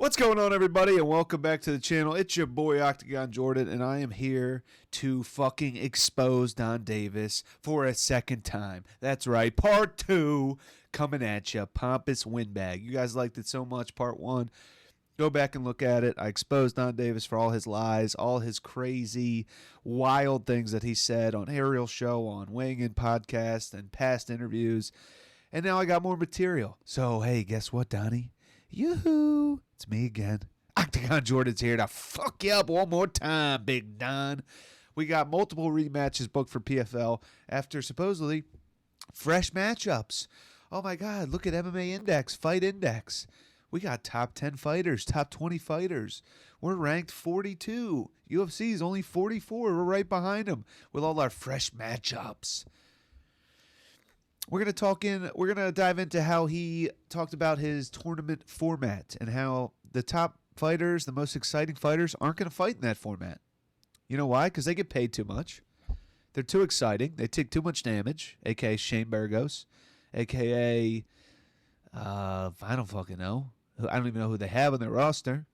What's going on, everybody, and welcome back to the channel. It's your boy, Octagon Jordan, and I am here to fucking expose Donn Davis for a second time. That's right, part 2 coming at you, Pompous Windbag. You guys liked it so much, part 1. Go back and look at it. I exposed Donn Davis for all his lies, all his crazy, wild things that he said on Ariel's show, on Weighing In podcast, and past interviews. And now I got more material. So, hey, guess what, Donnie? Yoo-hoo! It's me again. Octagon Jordan's here to fuck you up one more time, Big Don. We got multiple rematches booked for PFL after supposedly fresh matchups. Oh my God, look at MMA Index, Fight Index. We got top 10 fighters, top 20 fighters. We're ranked 42. UFC is only 44. We're right behind them with all our fresh matchups. We're going to dive into how he talked about his tournament format and how the top fighters, the most exciting fighters, aren't going to fight in that format. You know why? Because they get paid too much. They're too exciting. They take too much damage, a.k.a. Shane Burgos, a.k.a. I don't fucking know. I don't even know who they have on their roster.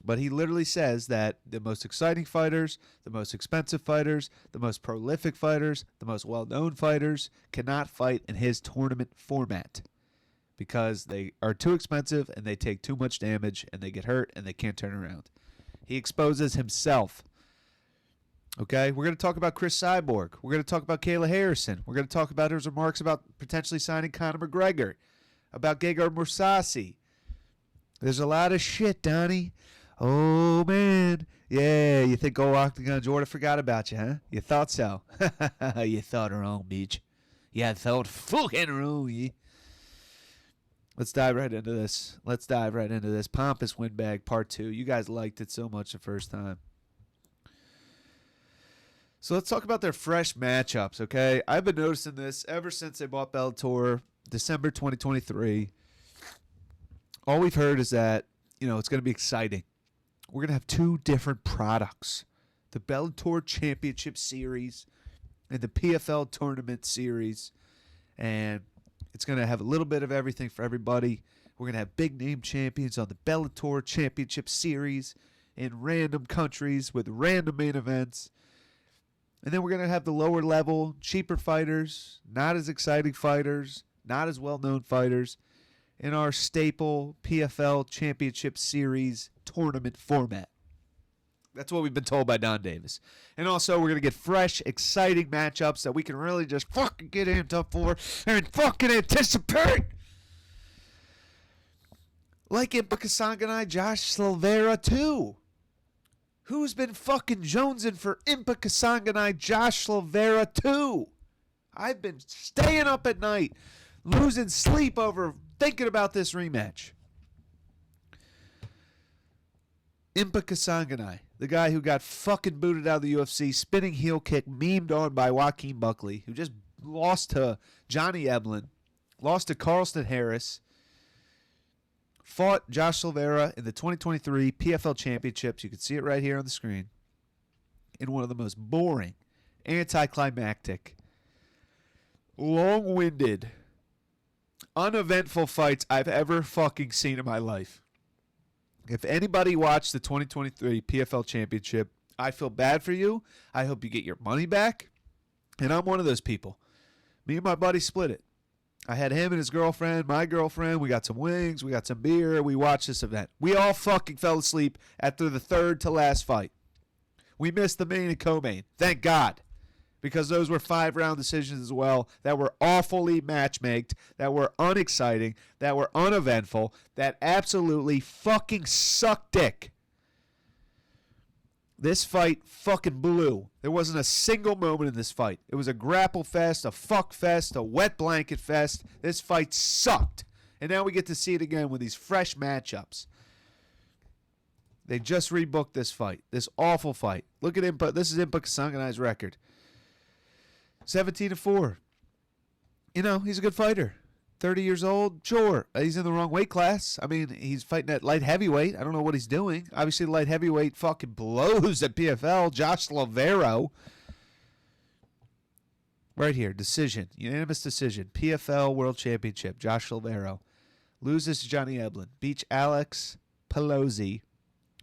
But he literally says that the most exciting fighters, the most expensive fighters, the most prolific fighters, the most well-known fighters cannot fight in his tournament format because they are too expensive and they take too much damage and they get hurt and they can't turn around. He exposes himself. Okay, we're going to talk about Cris Cyborg. We're going to talk about Kayla Harrison. We're going to talk about his remarks about potentially signing Conor McGregor, about Gegard Mousasi. There's a lot of shit, Donnie. Oh, man. Yeah, you think old Octagon Jordan forgot about you, huh? You thought so. You thought wrong, bitch. You thought fucking wrong, yeah. Let's dive right into this. Pompous Windbag Part 2. You guys liked it so much the first time. So let's talk about their fresh matchups, okay? I've been noticing this ever since they bought Bellator, December 2023. All we've heard is that, it's going to be exciting. We're going to have two different products, the Bellator Championship Series and the PFL Tournament Series, and it's going to have a little bit of everything for everybody. We're going to have big-name champions on the Bellator Championship Series in random countries with random main events, and then we're going to have the lower-level, cheaper fighters, not as exciting fighters, not as well-known fighters, in our staple PFL Championship Series tournament format. That's what we've been told by Donn Davis. And also, we're going to get fresh, exciting matchups that we can really just fucking get amped up for and fucking anticipate. Like Impa Kasanganay, Josh Silveira, too. Who's been fucking jonesing for Impa Kasanganay, Josh Silveira, too? I've been staying up at night, losing sleep over thinking about this rematch. Impa Kasanganay, the guy who got fucking booted out of the UFC, spinning heel kick, memed on by Joaquin Buckley, who just lost to Johnny Eblen, lost to Carlston Harris, fought Josh Silveira in the 2023 PFL Championships. You can see it right here on the screen. In one of the most boring, anticlimactic, long-winded, uneventful fights I've ever fucking seen in my life. If anybody watched the 2023 PFL Championship, I feel bad for you. I hope you get your money back. And I'm one of those people. Me and my buddy split it. I had him and his girlfriend, my girlfriend. We got some wings. We got some beer. We watched this event. We all fucking fell asleep after the third to last fight. We missed the main and co-main. Thank God. Because those were 5-round decisions as well that were awfully match-maked, that were unexciting, that were uneventful, that absolutely fucking sucked dick. This fight fucking blew. There wasn't a single moment in this fight. It was a grapple fest, a fuck fest, a wet blanket fest. This fight sucked. And now we get to see it again with these fresh matchups. They just rebooked this fight, this awful fight. Look at Impa. This is Impa Kasanganay's record. 17-4. He's a good fighter. 30 years old, sure. He's in the wrong weight class. I mean, he's fighting at light heavyweight. I don't know what he's doing. Obviously, light heavyweight fucking blows at PFL. Josh Silveira. Right here, decision. Unanimous decision. PFL World Championship. Josh Silveira. Loses to Johnny Eblen. Beats Alex Pelosi,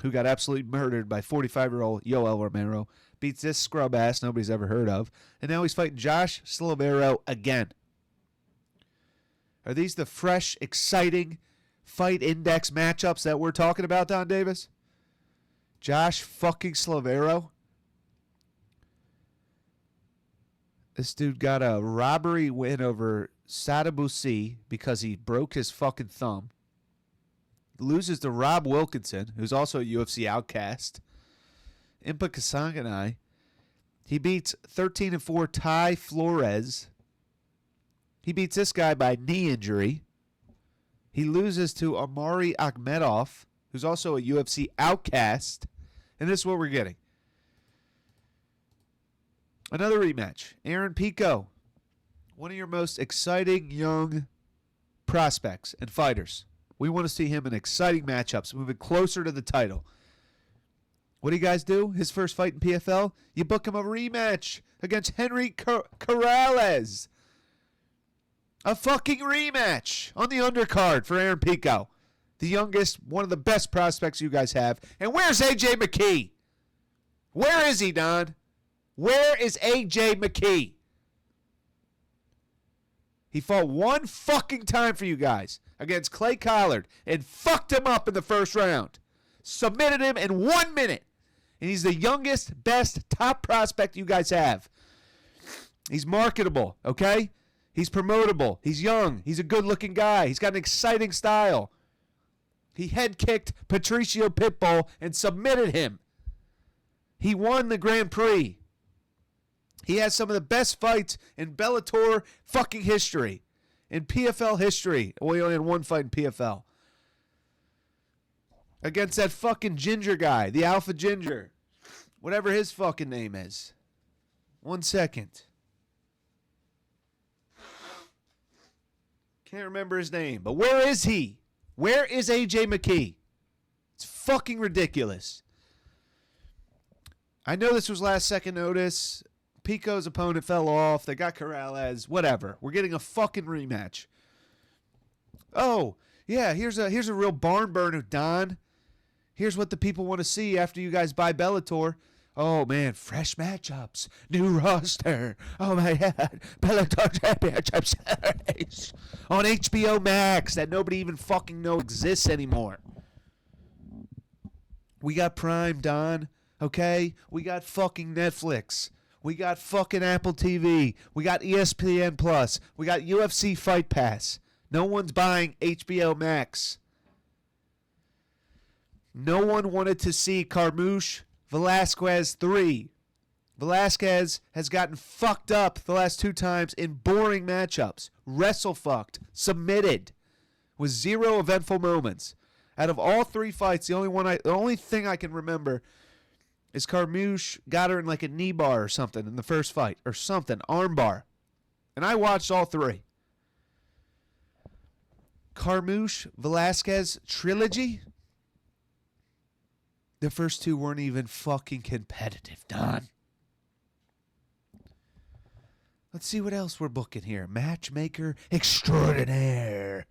who got absolutely murdered by 45-year-old Yoel Romero, beats this scrub ass nobody's ever heard of, and now he's fighting Josh Silveira again. Are these the fresh, exciting fight index matchups that we're talking about, Donn Davis? Josh fucking Silveira. This dude got a robbery win over Mousasi because he broke his fucking thumb. Loses to Rob Wilkinson, who's also a UFC outcast. Impa Kasanganay. He beats 13-4 Ty Flores. He beats this guy by knee injury. He loses to Amari Akhmedov, who's also a UFC outcast. And this is what we're getting. Another rematch. Aaron Pico, one of your most exciting young prospects and fighters. We want to see him in exciting matchups, moving closer to the title. What do you guys do? His first fight in PFL? You book him a rematch against Henry Corrales. A fucking rematch on the undercard for Aaron Pico. The youngest, one of the best prospects you guys have. And where's AJ McKee? Where is he, Don? Where is AJ McKee? He fought one fucking time for you guys against Clay Collard and fucked him up in the first round. Submitted him in 1 minute. And he's the youngest, best, top prospect you guys have. He's marketable, okay? He's promotable. He's young. He's a good-looking guy. He's got an exciting style. He head-kicked Patricio Pitbull and submitted him. He won the Grand Prix. He has some of the best fights in Bellator fucking history. In PFL history. Well, he only had one fight in PFL. Against that fucking ginger guy. The Alpha Ginger. Whatever his fucking name is. 1 second. Can't remember his name. But where is he? Where is AJ McKee? It's fucking ridiculous. I know this was last second notice. Pico's opponent fell off. They got Corrales. Whatever. We're getting a fucking rematch. Oh, yeah, here's a real barn burner, Don. Here's what the people want to see after you guys buy Bellator. Oh, man, fresh matchups. New roster. Oh, my God. Bellator Championship Series. On HBO Max that nobody even fucking know exists anymore. We got Prime, Don. Okay? We got fucking Netflix. We got fucking Apple TV. We got ESPN Plus. We got UFC Fight Pass. No one's buying HBO Max. No one wanted to see Carmouche Velasquez 3. Velasquez has gotten fucked up the last 2 times in boring matchups. Wrestle fucked. Submitted. With 0 eventful moments. Out of all 3 fights, the only thing I can remember is Carmouche got her in like a knee bar or something in the first fight. Or something. Arm bar. And I watched all 3. Carmouche Velasquez trilogy? The first 2 weren't even fucking competitive, Don. Let's see what else we're booking here. Matchmaker extraordinaire.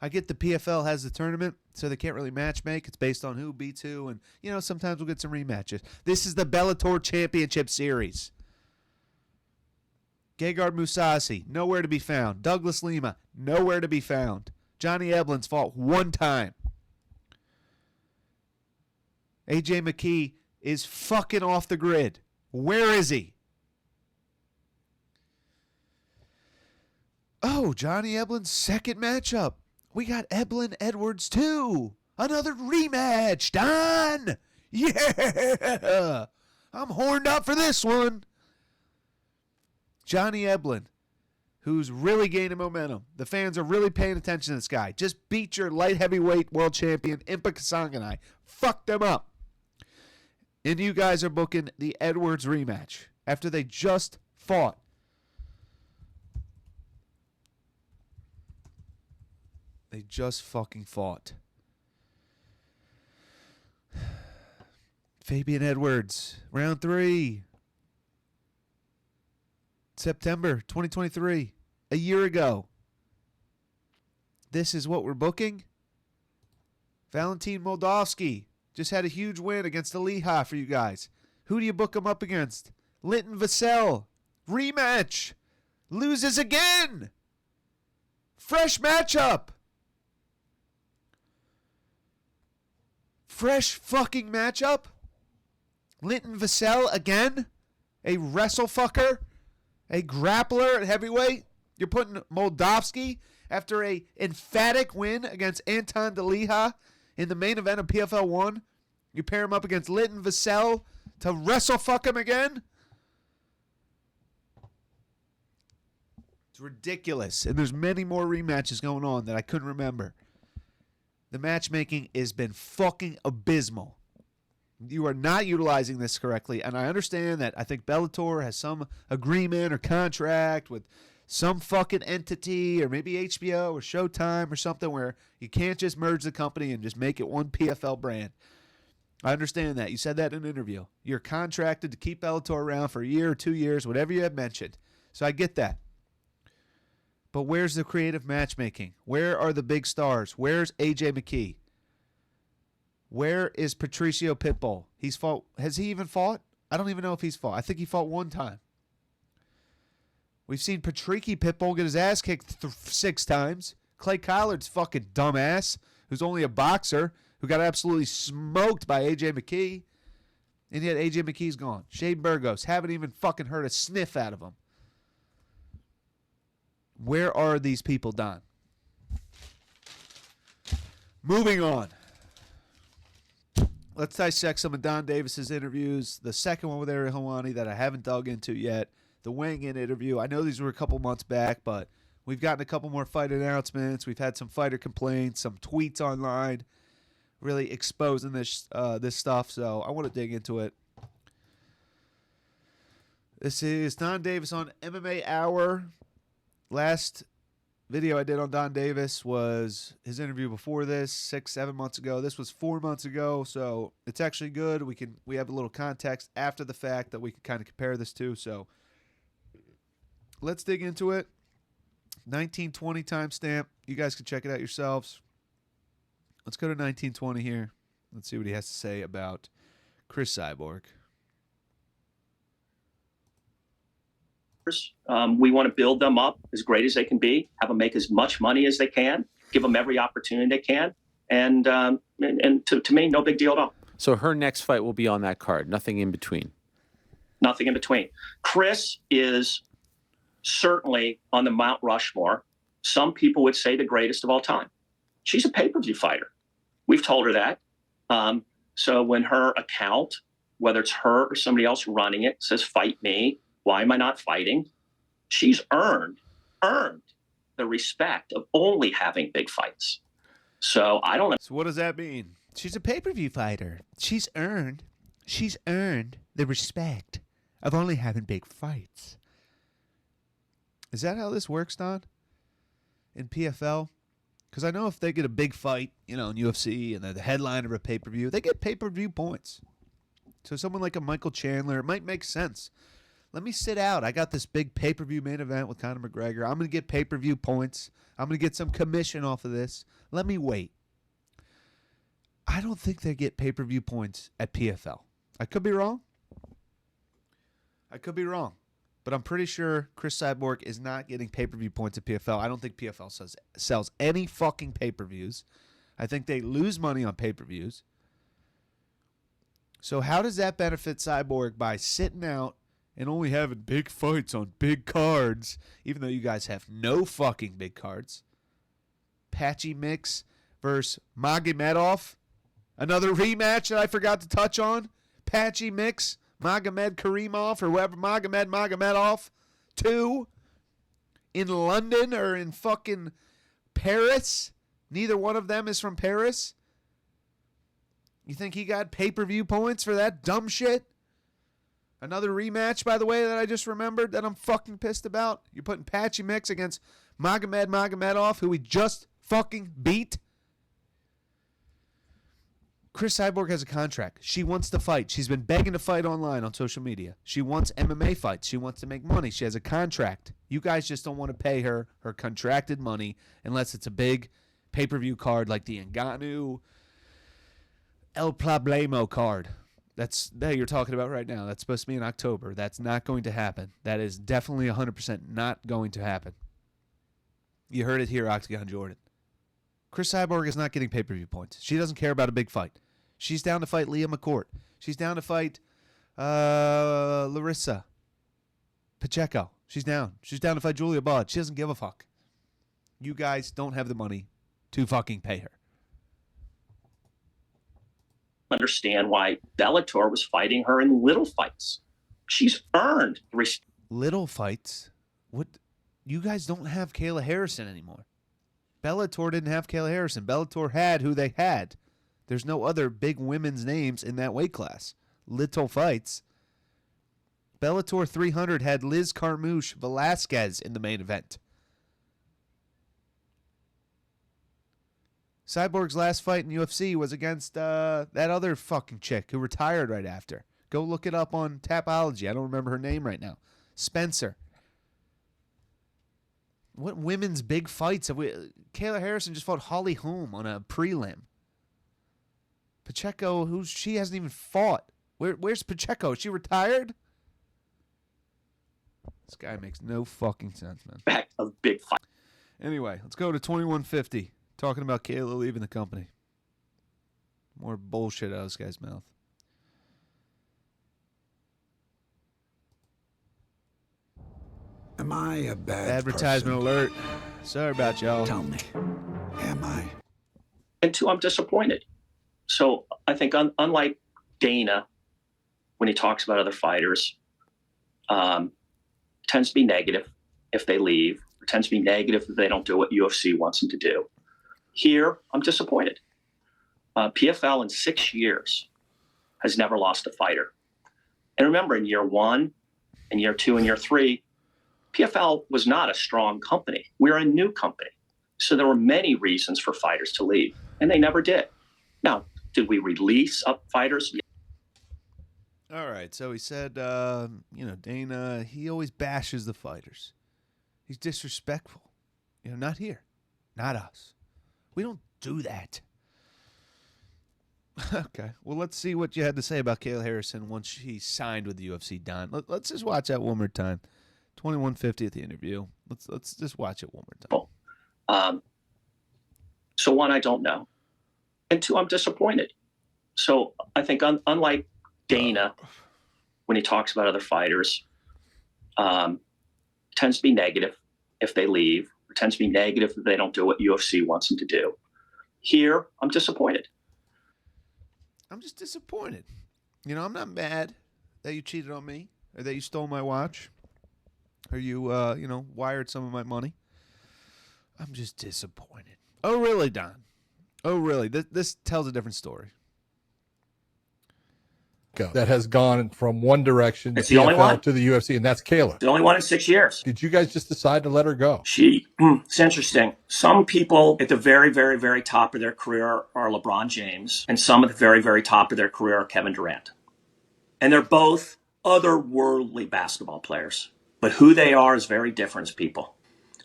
I get the PFL has the tournament, so they can't really matchmake. It's based on who beats who, and, sometimes we'll get some rematches. This is the Bellator Championship Series. Gegard Mousasi, nowhere to be found. Douglas Lima, nowhere to be found. Johnny Eblen's fought 1 time. AJ McKee is fucking off the grid. Where is he? Oh, Johnny Eblen's second matchup. We got Eblen Edwards too. Another rematch. Don! Yeah! I'm horned up for this one. Johnny Eblen, who's really gaining momentum. The fans are really paying attention to this guy. Just beat your light heavyweight world champion, Impa Kasanganay. Fuck them up. And you guys are booking the Edwards rematch after they just fought. They just fucking fought. Fabian Edwards, round 3. September 2023. A year ago. This is what we're booking? Valentin Moldavsky just had a huge win against the Lehigh for you guys. Who do you book him up against? Linton Vassell. Rematch. Loses again. Fresh matchup. Fresh fucking matchup. Linton Vassell again. A wrestle fucker. A grappler at heavyweight. You're putting Moldavsky after a emphatic win against Anton de Lehigh in the main event of PFL 1. You pair him up against Linton Vassell to wrestle fuck him again. It's ridiculous. And there's many more rematches going on that I couldn't remember. The matchmaking has been fucking abysmal. You are not utilizing this correctly. And I understand that I think Bellator has some agreement or contract with some fucking entity or maybe HBO or Showtime or something where you can't just merge the company and just make it one PFL brand. I understand that. You said that in an interview. You're contracted to keep Bellator around for a year or 2 years, whatever you have mentioned. So I get that. But where's the creative matchmaking? Where are the big stars? Where's AJ McKee? Where is Patricio Pitbull? He's fought. Has he even fought? I don't even know if he's fought. I think he fought one time. We've seen Patricky Pitbull get his ass kicked 6 times. Clay Collard's fucking dumbass, who's only a boxer, who got absolutely smoked by AJ McKee. And yet AJ McKee's gone. Shane Burgos, haven't even fucking heard a sniff out of him. Where are these people, Don? Moving on. Let's dissect some of Donn Davis's interviews. The second one with Ariel Helwani that I haven't dug into yet. The weighing-in interview. I know these were a couple months back, but we've gotten a couple more fight announcements. We've had some fighter complaints, some tweets online, really exposing this stuff. So I want to dig into it. This is Donn Davis on MMA Hour. Last video I did on Donn Davis was his interview before this, 6-7 months ago. This was 4 months ago, so it's actually good. We have a little context after the fact that we can kind of compare this to. So let's dig into it. 1920 timestamp. You guys can check it out yourselves. Let's go to 1920 here. Let's see what he has to say about Cris Cyborg. We want to build them up as great as they can be, have them make as much money as they can, give them every opportunity they can, and to me, no big deal at all. So her next fight will be on that card, nothing in between? Nothing in between. Cris is certainly on the Mount Rushmore. Some people would say the greatest of all time. She's a pay-per-view fighter. We've told her that. So when her account, whether it's her or somebody else running it, says, fight me, why am I not fighting? She's earned the respect of only having big fights. So I don't know. So what does that mean? She's a pay-per-view fighter. She's earned the respect of only having big fights. Is that how this works, Don? In PFL? Because I know if they get a big fight, in UFC and they're the headliner of a pay-per-view, they get pay-per-view points. So someone like a Michael Chandler, it might make sense. Let me sit out. I got this big pay-per-view main event with Conor McGregor. I'm going to get pay-per-view points. I'm going to get some commission off of this. Let me wait. I don't think they get pay-per-view points at PFL. I could be wrong. But I'm pretty sure Cris Cyborg is not getting pay-per-view points at PFL. I don't think PFL sells any fucking pay-per-views. I think they lose money on pay-per-views. So how does that benefit Cyborg by sitting out and only having big fights on big cards, even though you guys have no fucking big cards? Patchy Mix versus Magomedov. Another rematch that I forgot to touch on. Patchy Mix, Magomed Karimov, or whoever, Magomedov 2 in London or in fucking Paris. Neither one of them is from Paris. You think he got pay-per-view points for that dumb shit? Another rematch, by the way, that I just remembered that I'm fucking pissed about. You're putting Patchy Mix against Magomedov, who we just fucking beat. Cris Cyborg has a contract. She wants to fight. She's been begging to fight online on social media. She wants MMA fights. She wants to make money. She has a contract. You guys just don't want to pay her contracted money unless it's a big pay-per-view card like the Ngannou El Problemo card. That you're talking about right now. That's supposed to be in October. That's not going to happen. That is definitely 100% not going to happen. You heard it here, Octagon Jordan. Cris Cyborg is not getting pay-per-view points. She doesn't care about a big fight. She's down to fight Leah McCourt. She's down to fight Larissa Pacheco. She's down. She's down to fight Julia Budd. She doesn't give a fuck. You guys don't have the money to fucking pay her. Understand why Bellator was fighting her in little fights. She's earned little fights? What? You guys don't have Kayla Harrison anymore. Bellator didn't have Kayla Harrison. Bellator had who they had. There's no other big women's names in that weight class. Little fights. Bellator 300 had Liz Carmouche Velasquez in the main event. Cyborg's last fight in UFC was against that other fucking chick who retired right after. Go look it up on Tapology. I don't remember her name right now. Spencer. What women's big fights have we... Kayla Harrison just fought Holly Holm on a prelim. Pacheco, she hasn't even fought. Where's Pacheco? Is she retired? This guy makes no fucking sense, man. back of big fight. Anyway, let's go to 2150. Talking about Kayla leaving the company. More bullshit out of this guy's mouth. Am I a bad Advertisement person? alert. Sorry about y'all. Tell me, am I? And two, I'm disappointed. So I think unlike Dana, when he talks about other fighters, tends to be negative if they leave, or tends to be negative if they don't do what UFC wants them to do. Here, I'm disappointed. PFL in 6 years has never lost a fighter. And remember, in year 1, and year 2, and year 3, PFL was not a strong company. We're a new company. So there were many reasons for fighters to leave, and they never did. Now, did we release up fighters? All right, so he said, Dana, he always bashes the fighters. He's disrespectful. Not here. Not us. We don't do that. Okay, well, let's see what you had to say about Kayla Harrison once she signed with the UFC, Don. Let's just watch that one more time. 2150 at the interview. Let's just watch it one more time. So one, I don't know. And two, I'm disappointed. So I think unlike Dana, when he talks about other fighters, tends to be negative if they leave, or tends to be negative if they don't do what UFC wants them to do. Here, I'm disappointed. I'm just disappointed. I'm not mad that you cheated on me or that you stole my watch or you, wired some of my money. I'm just disappointed. Oh, really, Don? Oh, really? This tells a different story. That has gone from one direction It's the only one to the UFC, and that's Kayla. The only one in 6 years. Did you guys just decide to let her go? It's interesting. Some people at the very, very, very top of their career are LeBron James, and some at the very, very top of their career are Kevin Durant. And they're both otherworldly basketball players. But who they are is very different as people.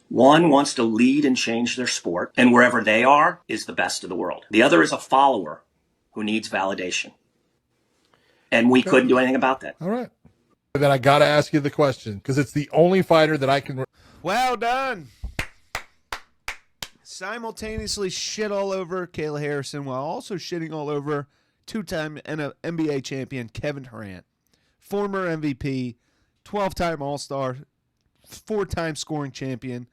One wants to lead and change their sport, and wherever they are is the best of the world. The other is a follower who needs validation. And we couldn't do anything about that. All right. Then I got to ask you the question, because it's the only fighter that I can... Well done. Simultaneously shit all over Kayla Harrison while also shitting all over two-time NBA champion Kevin Durant, former MVP, 12-time All-Star, 4-time scoring champion,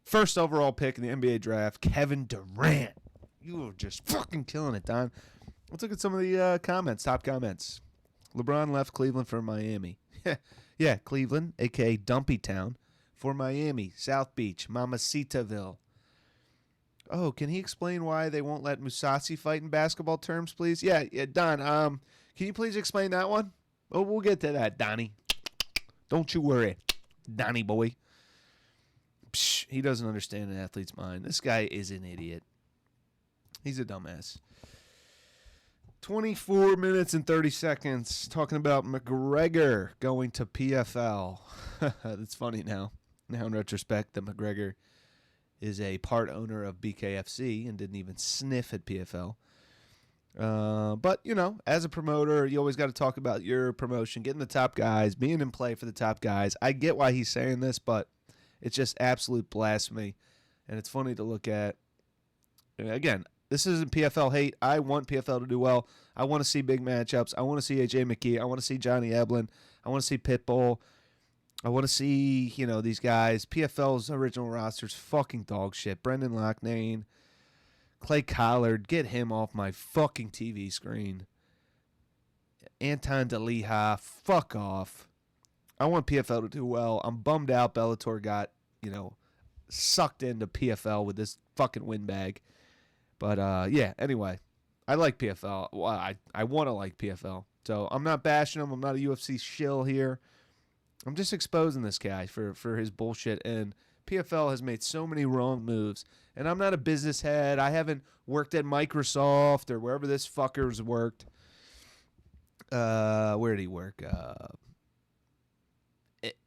first overall pick in the NBA draft, Kevin Durant. You were just fucking killing it, Don. Let's look at some of the comments, top comments. LeBron left Cleveland for Miami. Yeah, Cleveland, a.k.a. Dumpy Town, for Miami, South Beach, Mamacitaville. Oh, can he explain why they won't let Mousasi fight in basketball terms, please? Yeah, Don, can you please explain that one? Oh, we'll get to that, Donnie. Don't you worry, Donnie boy. Psh, he doesn't understand an athlete's mind. This guy is an idiot. He's a dumbass. 24 minutes and 30 seconds talking about McGregor going to PFL. That's funny now. Now in retrospect, that McGregor is a part owner of BKFC and didn't even sniff at PFL. But, you know, as a promoter, you always got to talk about your promotion, getting the top guys, being in play for the top guys. I get why he's saying this, but it's just absolute blasphemy. And it's funny to look at. Again, this isn't PFL hate. I want PFL to do well. I want to see big matchups. I want to see AJ McKee. I want to see Johnny Eblen. I want to see Pitbull. I want to see, you know, these guys. PFL's original roster's fucking dog shit. Brendan Loughnane, Clay Collard, get him off my fucking TV screen. Anton DeLeha, fuck off. I want PFL to do well. I'm bummed out Bellator got, you know, sucked into PFL with this fucking windbag. But, yeah, anyway, I like PFL. Well, I want to like PFL. So I'm not bashing him. I'm not a UFC shill here. I'm just exposing this guy for his bullshit. And PFL has made so many wrong moves. And I'm not a business head. I haven't worked at Microsoft or wherever this fucker's worked. Where did he work?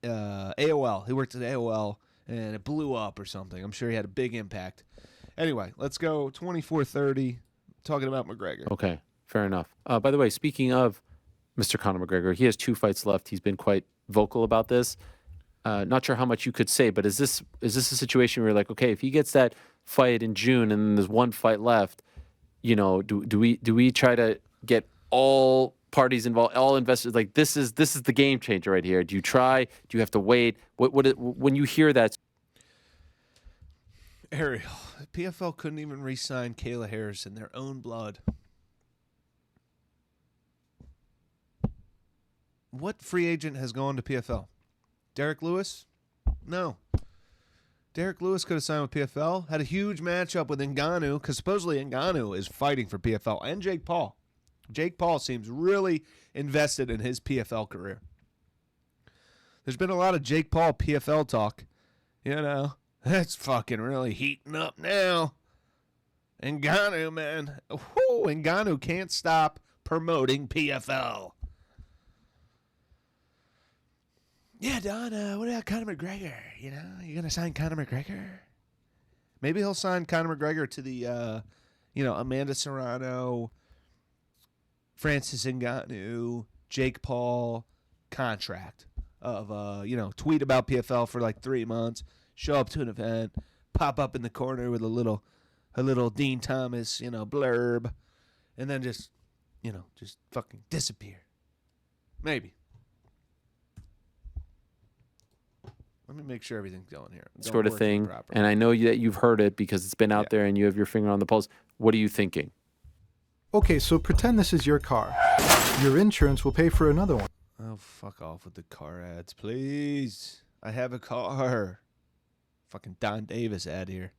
AOL. He worked at AOL, and it blew up or something. I'm sure he had a big impact. Anyway, let's go 24-30, talking about McGregor. Okay, fair enough. By the way, speaking of Mr. Conor McGregor, he has 2 fights left. He's been quite vocal about this. Not sure how much you could say, but is this a situation where you're like, okay, if he gets that fight in June and there's 1 fight left, you know, do we try to get all parties involved, all investors? Like this is the game changer right here. Do you try? Do you have to wait? When you hear that? Ariel, PFL couldn't even re-sign Kayla Harris in their own blood. What free agent has gone to PFL? Derek Lewis? No. Derek Lewis could have signed with PFL. Had a huge matchup with Ngannou, because supposedly Ngannou is fighting for PFL, and Jake Paul. Jake Paul seems really invested in his PFL career. There's been a lot of Jake Paul PFL talk. You know, that's fucking really heating up now. Ngannou, man. Whoo, Ngannou can't stop promoting PFL. Yeah, Don, what about Conor McGregor? You know, you going to sign Conor McGregor? Maybe he'll sign Conor McGregor to the, Amanda Serrano, Francis Ngannou, Jake Paul contract of, tweet about PFL for like 3 months, show up to an event, pop up in the corner with a little Dean Thomas, blurb, and then just fucking disappear. Maybe. Let me make sure everything's going here. Sort of thing. And I know that you've heard it because it's been out there and you have your finger on the pulse. What are you thinking? Okay, so pretend this is your car. Your insurance will pay for another one. Oh, fuck off with the car ads, please. I have a car. Fucking Donn Davis ad here.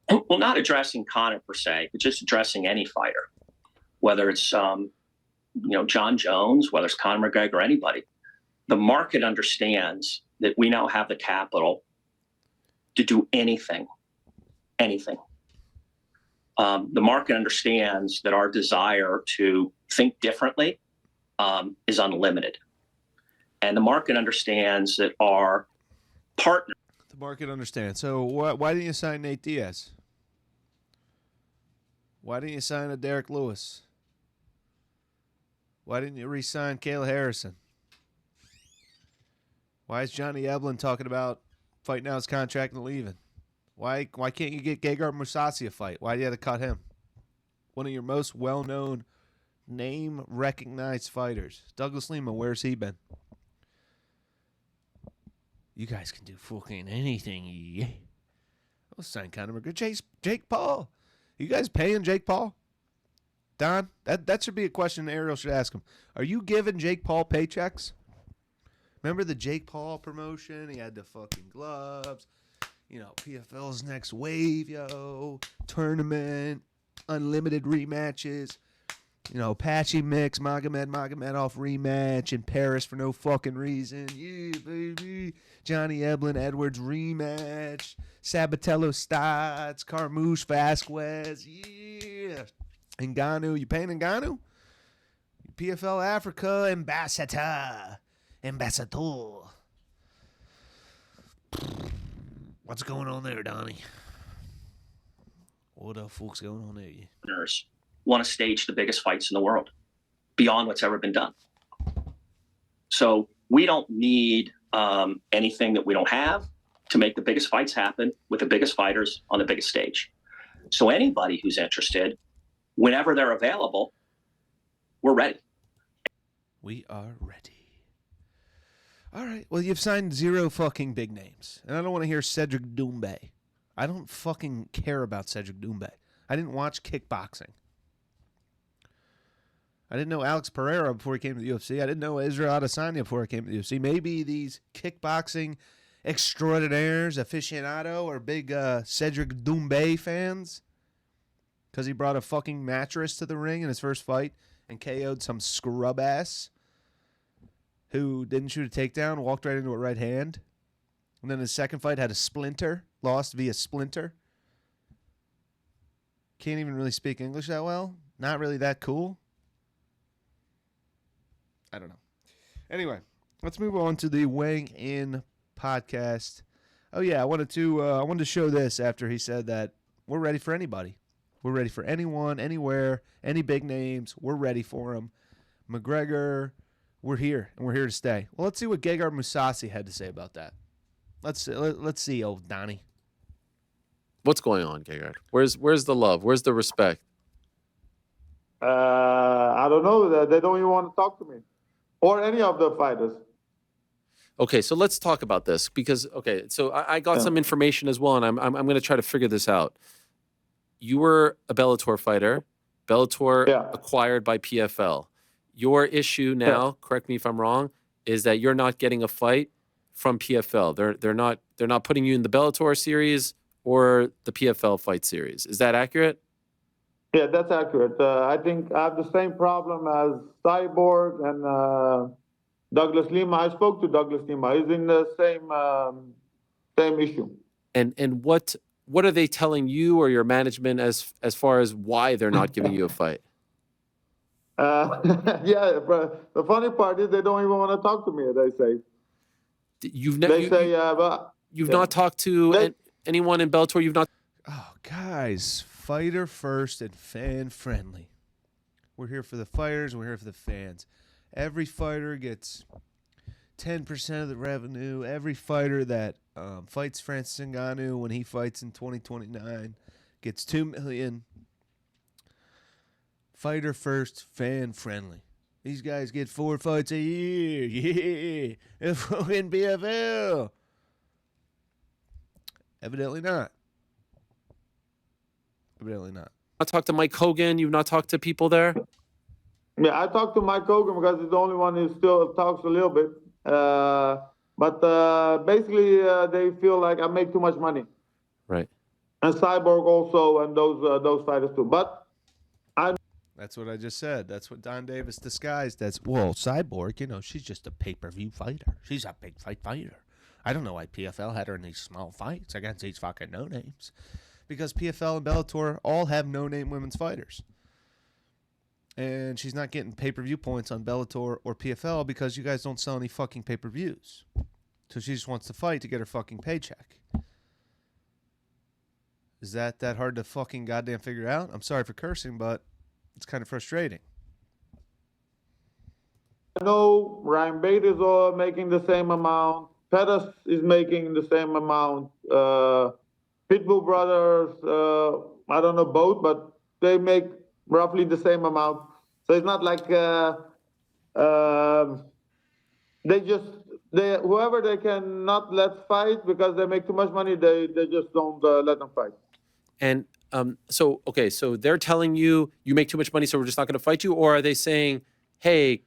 Well, not addressing Conor per se, but just addressing any fighter, whether it's John Jones, whether it's Conor McGregor, anybody. The market understands that we now have the capital to do anything. The market understands that our desire to think differently is unlimited. And the market understands that our partner. The market understands. So why didn't you sign Nate Diaz? Why didn't you sign a Derek Lewis? Why didn't you re-sign Kayla Harrison? Why is Johnny Eblen talking about fighting out his contract and leaving? Why can't you get Gegard Mousasi a fight? Why do you have to cut him? One of your most well-known, name-recognized fighters. Douglas Lima, where's he been? You guys can do fucking anything, yeah. I'll sign Conor McGregor. Jake Paul. You guys paying Jake Paul? Don, that should be a question Ariel should ask him. Are you giving Jake Paul paychecks? Remember the Jake Paul promotion? He had the fucking gloves. PFL's next wave, tournament, unlimited rematches. Patchy Mix, Magomedov rematch in Paris for no fucking reason. Yeah, baby. Johnny Eblen, Edwards rematch. Sabatello Stotts, Carmouche Vasquez. Yeah. Ngannou, you paying Ngannou? PFL Africa Ambassador. What's going on there, Donnie? What the fuck's going on there? want to stage the biggest fights in the world beyond what's ever been done. So we don't need anything that we don't have to make the biggest fights happen with the biggest fighters on the biggest stage. So anybody who's interested, whenever they're available, we're ready. We are ready. All right. Well, you've signed 0 fucking big names. And I don't want to hear Cedric Doumbé. I don't fucking care about Cedric Doumbé. I didn't watch kickboxing. I didn't know Alex Pereira before he came to the UFC. I didn't know Israel Adesanya before he came to the UFC. Maybe these kickboxing extraordinaires, aficionado, are big Cedric Doumbé fans because he brought a fucking mattress to the ring in his first fight and KO'd some scrub ass who didn't shoot a takedown, walked right into a right hand. And then his second fight had a splinter, lost via splinter. Can't even really speak English that well. Not really that cool. I don't know. Anyway, let's move on to the Weighing In podcast. Oh yeah, I wanted to show this after he said that we're ready for anybody. We're ready for anyone, anywhere, any big names. We're ready for them. McGregor, we're here, and we're here to stay. Well, let's see what Gegard Mousasi had to say about that. Let's see, old Donnie. What's going on, Gegard? Where's the love? Where's the respect? I don't know. They don't even want to talk to me or any of the fighters. Okay, so let's talk about this because so I got some information as well, and I'm going to try to figure this out. You were a Bellator fighter. Bellator acquired by PFL. Your issue now, correct me if I'm wrong, is that you're not getting a fight from PFL. They're not putting you in the Bellator series or the PFL fight series. Is that accurate? Yeah, that's accurate. I think I have the same problem as Cyborg and Douglas Lima. I spoke to Douglas Lima. He's in the same issue. And what are they telling you or your management as far as why they're not giving you a fight? Yeah, but the funny part is they don't even want to talk to me. They say You've not talked to anyone in Bellator. You've not. Oh, guys, fighter first and fan friendly. We're here for the fighters. We're here for the fans. Every fighter gets 10% of the revenue. Every fighter that fights Francis Ngannou when he fights in 2029 gets $2 million. Fighter first, fan friendly. These guys get 4 fights a year. Yeah, if we win PFL. Evidently not. Evidently not. Not talked to Mike Hogan. You've not talked to people there. Yeah, I talked to Mike Hogan because he's the only one who still talks a little bit. But basically, they feel like I make too much money. Right. And Cyborg also, and those fighters too. But that's what I just said. That's what Donn Davis disguised as. Well, Cyborg, she's just a pay-per-view fighter. She's a big fighter. I don't know why PFL had her in these small fights against these fucking no-names. Because PFL and Bellator all have no-name women's fighters. And she's not getting pay-per-view points on Bellator or PFL because you guys don't sell any fucking pay-per-views. So she just wants to fight to get her fucking paycheck. Is that hard to fucking goddamn figure out? I'm sorry for cursing, but it's kind of frustrating. I know Ryan Bader is making the same amount. Pettis is making the same amount. Pitbull Brothers, I don't know both, but they make roughly the same amount. So it's not like whoever they can not let fight because they make too much money, they just don't let them fight. And so they're telling you make too much money, so we're just not going to fight you, or are they saying, hey,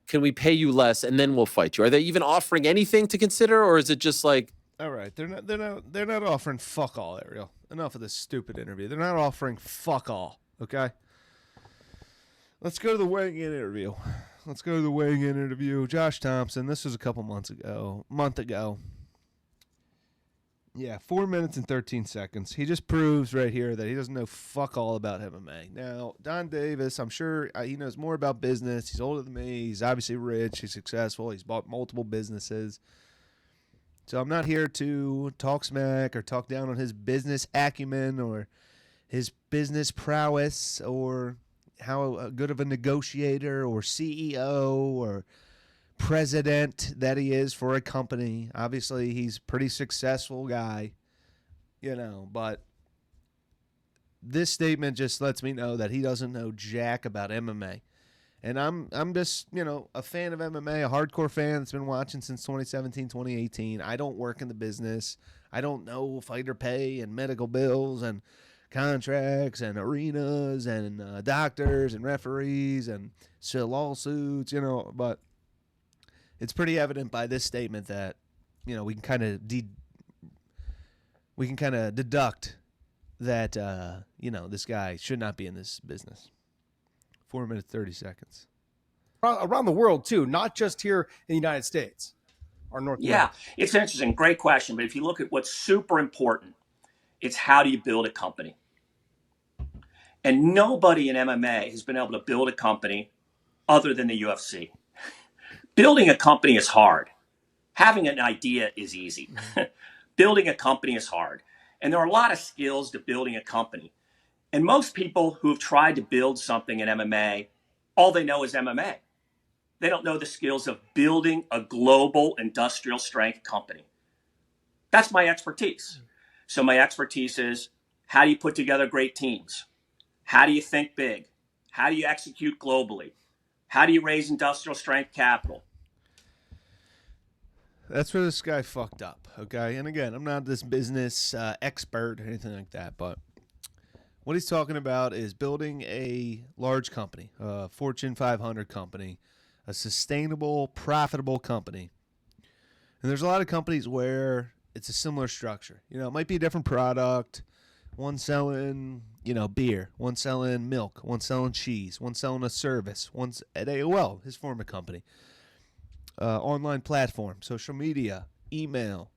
can we pay you less and then we'll fight you? Are they even offering anything to consider, or is it just like? All right, they're not offering fuck all, Ariel. Enough of this stupid interview. They're not offering fuck all. Okay. Let's go to the weighing in interview. Josh Thompson. This was a month ago. Yeah, 4 minutes and 13 seconds. He just proves right here that he doesn't know fuck all about MMA. Now, Donn Davis, I'm sure he knows more about business. He's older than me. He's obviously rich. He's successful. He's bought multiple businesses. So I'm not here to talk smack or talk down on his business acumen or his business prowess or how good of a negotiator or CEO or president that he is for a company. Obviously, he's a pretty successful guy, but this statement just lets me know that he doesn't know jack about MMA. And I'm just, a fan of MMA, a hardcore fan that's been watching since 2017, 2018. I don't work in the business. I don't know fighter pay and medical bills and contracts and arenas and doctors and referees and lawsuits, but it's pretty evident by this statement that, we can kind of deduct that, this guy should not be in this business. 4 minutes, 30 seconds. Around the world, too, not just here in the United States or North America. Yeah, it's interesting. Great question. But if you look at what's super important, it's how do you build a company? And nobody in MMA has been able to build a company other than the UFC. Building a company is hard. Having an idea is easy. Building a company is hard. And there are a lot of skills to building a company. And most people who have tried to build something in MMA, all they know is MMA. They don't know the skills of building a global industrial strength company. That's my expertise. So my expertise is, how do you put together great teams? How do you think big? How do you execute globally? How do you raise industrial strength capital? That's where this guy fucked up, okay? And again, I'm not this business expert or anything like that, but what he's talking about is building a large company, a Fortune 500 company, a sustainable, profitable company. And there's a lot of companies where it's a similar structure. It might be a different product. One selling, beer. One selling milk. One selling cheese. One selling a service. One's at AOL, his former company. Online platform, social media, email,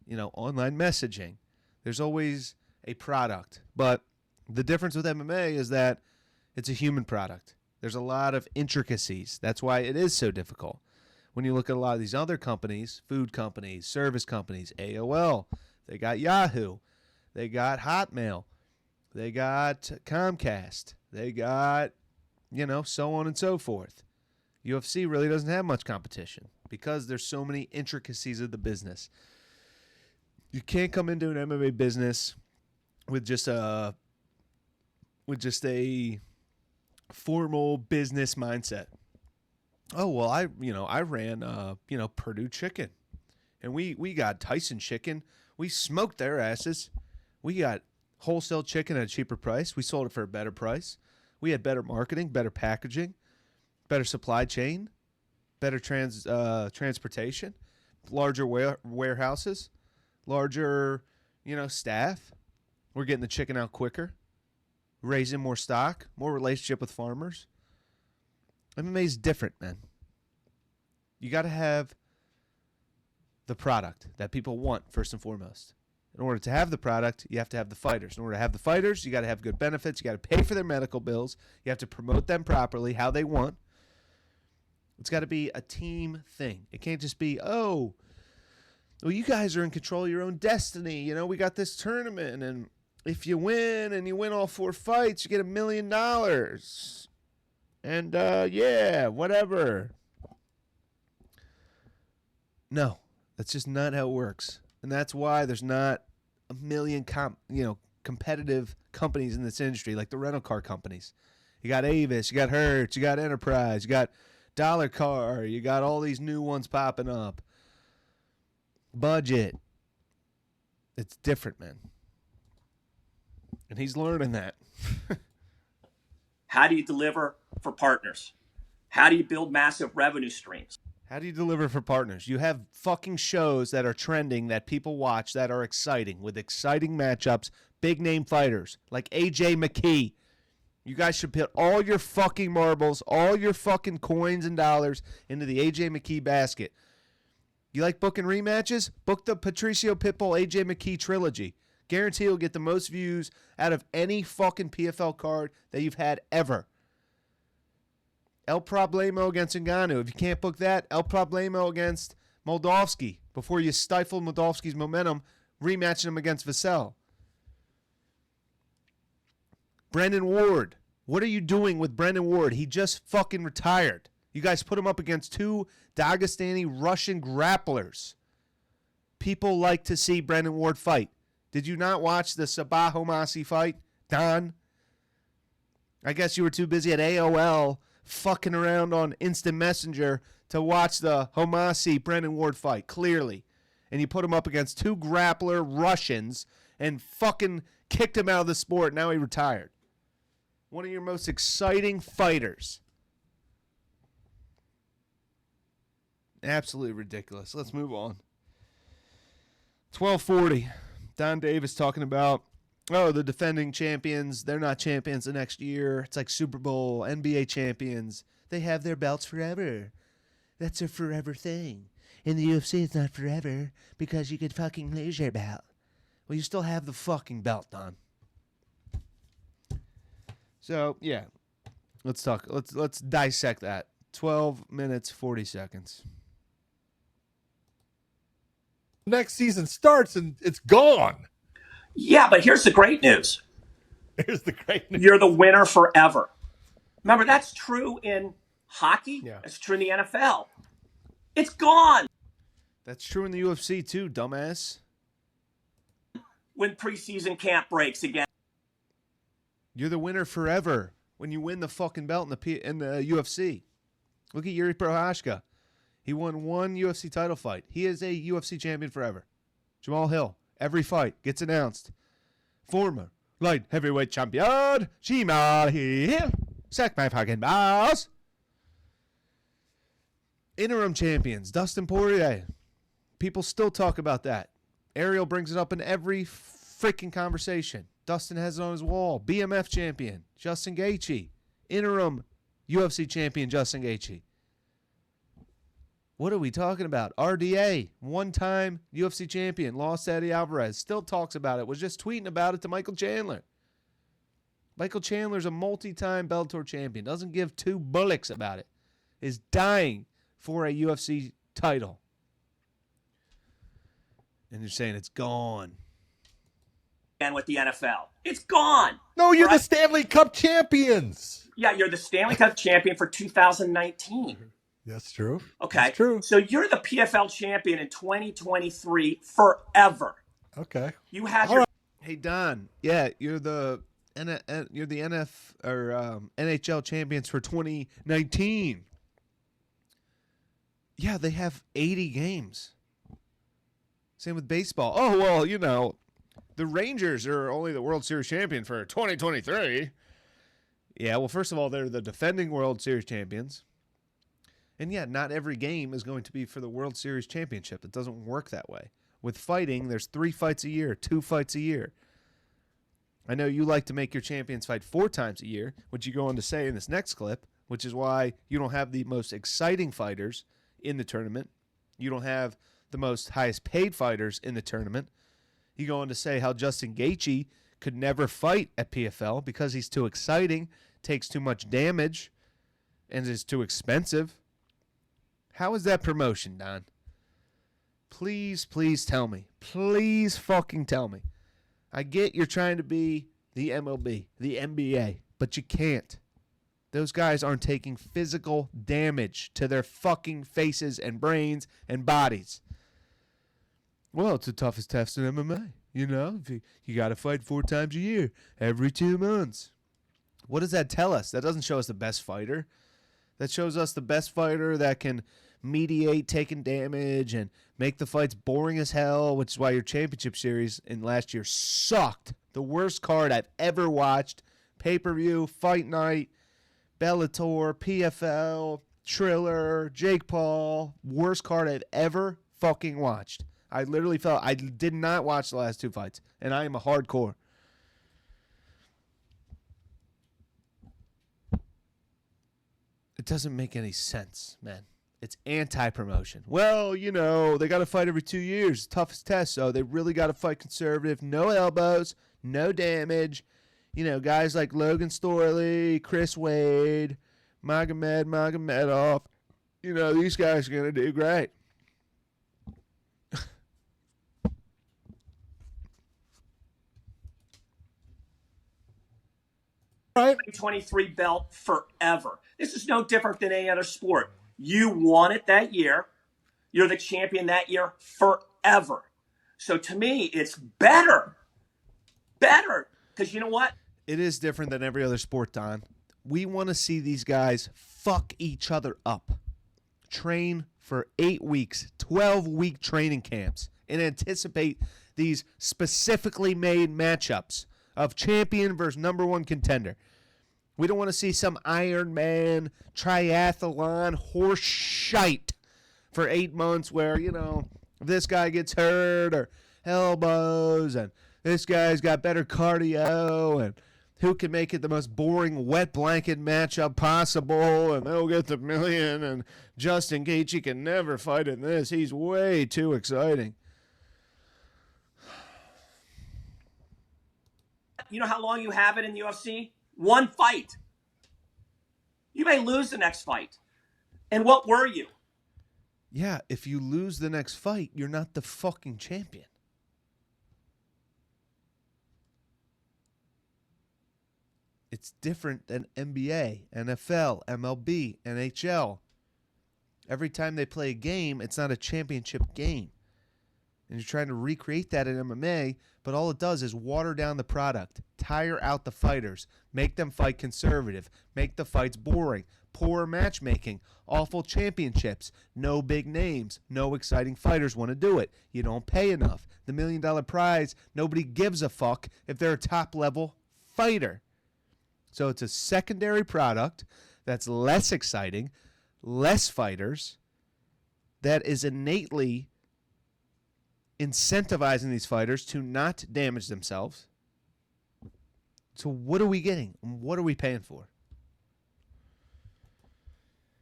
online messaging. There's always a product. But the difference with MMA is that it's a human product. There's a lot of intricacies. That's why it is so difficult. When you look at a lot of these other companies, food companies, service companies, AOL, they got Yahoo, they got Hotmail, they got Comcast, they got, so on and so forth. UFC really doesn't have much competition because there's so many intricacies of the business. You can't come into an MMA business with just a formal business mindset. Oh, well, I ran Purdue Chicken, and we got Tyson Chicken. We smoked their asses. We got wholesale chicken at a cheaper price. We sold it for a better price. We had better marketing, better packaging, better supply chain, better transportation, larger warehouses, larger, staff. We're getting the chicken out quicker, raising more stock, more relationship with farmers. MMA is different, man. You got to have the product that people want first and foremost. In order to have the product, you have to have the fighters. In order to have the fighters, you got to have good benefits. You got to pay for their medical bills. You have to promote them properly, how they want. It's got to be a team thing. It can't just be, well, you guys are in control of your own destiny. We got this tournament, and if you win and you win all 4 fights, you get $1 million. And, whatever. No, that's just not how it works. And that's why there's not a million competitive companies in this industry, like the rental car companies. You got Avis, you got Hertz, you got Enterprise, you got Dollar Car, you got all these new ones popping up. Budget. It's different, man. And he's learning that. How do you deliver for partners? How do you build massive revenue streams? How do you deliver for partners? You have fucking shows that are trending that people watch that are exciting, with exciting matchups, big name fighters like AJ McKee. You guys should put all your fucking marbles, all your fucking coins and dollars into the AJ McKee basket. You like booking rematches? Book the Patricio Pitbull AJ McKee trilogy. Guarantee you'll get the most views out of any fucking PFL card that you've had ever. El Problemo against Ngannou. If you can't book that, El Problemo against Moldavsky before you stifle Moldavsky's momentum, rematching him against Vassell. Brendan Ward What are you doing with Brendan Ward? He just fucking retired. You guys put him up against two Dagestani Russian grapplers. People like to see Brendan Ward fight. Did you not watch the Sabah Mousasi fight, Don? I guess you were too busy at AOL fucking around on Instant Messenger to watch the Mousasi Brendan Ward fight, clearly. And you put him up against two grappler Russians and fucking kicked him out of the sport. Now he retired. One of your most exciting fighters. Absolutely ridiculous. Let's move on. 12:40. Donn Davis talking about, the defending champions, they're not champions the next year. It's like Super Bowl, NBA champions. They have their belts forever. That's a forever thing. In the UFC, it's not forever because you could fucking lose your belt. Well, you still have the fucking belt, Don. So, yeah. Let's talk. Let's dissect that. 12 minutes, 40 seconds. Next season starts and it's gone. Yeah, but here's the great news. Here's the great news. You're the winner forever. Remember, that's true in hockey. Yeah. That's true in the NFL. It's gone That's true in the UFC too, dumbass. when preseason camp breaks again. You're the winner forever when you win the fucking belt in the UFC. Look at Yuri Prohashka. He won one UFC title fight. He is a UFC champion forever. Jamal Hill, every fight gets announced. Former light heavyweight champion, Jamal Hill. Sack my fucking balls. Interim champions, Dustin Poirier. People still talk about that. Ariel brings it up in every freaking conversation. Dustin has it on his wall. BMF champion, Justin Gaethje. Interim UFC champion, Justin Gaethje. What are we talking about? RDA, one-time UFC champion, lost to Eddie Alvarez. Still talks about it. Was just tweeting about it to Michael Chandler. Michael Chandler's a multi-time Bellator champion. Doesn't give two bullocks about it. Is dying for a UFC title. And you're saying it's gone. And with the NFL, it's gone. No, you're the Right? Stanley Cup champions. Yeah, you're the Stanley Cup champion for 2019. That's true. Okay. That's true. So you're the PFL champion in 2023 forever. Okay. You have All your right. Hey Don, yeah, you're the NHL champions for 2019. Yeah, they have 80 games. Same with baseball. Oh well, the Rangers are only the World Series champion for 2023. Yeah, well, first of all, they're the defending World Series champions. And yeah, not every game is going to be for the World Series championship. It doesn't work that way. With fighting, there's 3 fights a year, 2 fights a year. I know you like to make your champions fight 4 times a year, which you go on to say in this next clip, which is why you don't have the most exciting fighters in the tournament. You don't have the most highest paid fighters in the tournament. You go on to say how Justin Gaethje could never fight at PFL because he's too exciting, takes too much damage, and is too expensive. How is that promotion, Don? Please tell me. Please fucking tell me. I get you're trying to be the MLB, the NBA, but you can't. Those guys aren't taking physical damage to their fucking faces and brains and bodies. Well, it's the toughest test in MMA. You got to fight 4 times a year, every 2 months. What does that tell us? That doesn't show us the best fighter. That shows us the best fighter that can mediate taking damage and make the fights boring as hell, which is why your championship series in last year sucked. The worst card I've ever watched. Pay-per-view, fight night, Bellator, PFL, Triller, Jake Paul. Worst card I've ever fucking watched. I literally felt I did not watch the last 2 fights, and I am a hardcore. It doesn't make any sense, man. It's anti-promotion. Well, they got to fight every 2 years. Toughest test, so they really got to fight conservative. No elbows, no damage. Guys like Logan Storley, Chris Wade, Magomedov. These guys are going to do great. Right. 2023 belt forever. This is no different than any other sport. You won it that year. You're the champion that year forever. So to me, it's better. Because you know what? It is different than every other sport, Don. We want to see these guys fuck each other up. Train for 8 weeks, 12-week training camps, and anticipate these specifically made matchups of champion versus number one contender. We don't want to see some Iron Man triathlon horse shite for 8 months where, this guy gets hurt or elbows and this guy's got better cardio and who can make it the most boring wet blanket matchup possible and they'll get the million and Justin Gaethje can never fight in this. He's way too exciting. You know how long you have it in the UFC? 1 fight. You may lose the next fight. And what were you? Yeah, if you lose the next fight, you're not the fucking champion. It's different than NBA, NFL, MLB, NHL. Every time they play a game, it's not a championship game. And you're trying to recreate that in MMA, but all it does is water down the product, tire out the fighters, make them fight conservative, make the fights boring, poor matchmaking, awful championships, no big names, no exciting fighters want to do it. You don't pay enough. The $1 million prize, nobody gives a fuck if they're a top-level fighter. So it's a secondary product that's less exciting, less fighters, that is innately incentivizing these fighters to not damage themselves. So what are we getting? What are we paying for?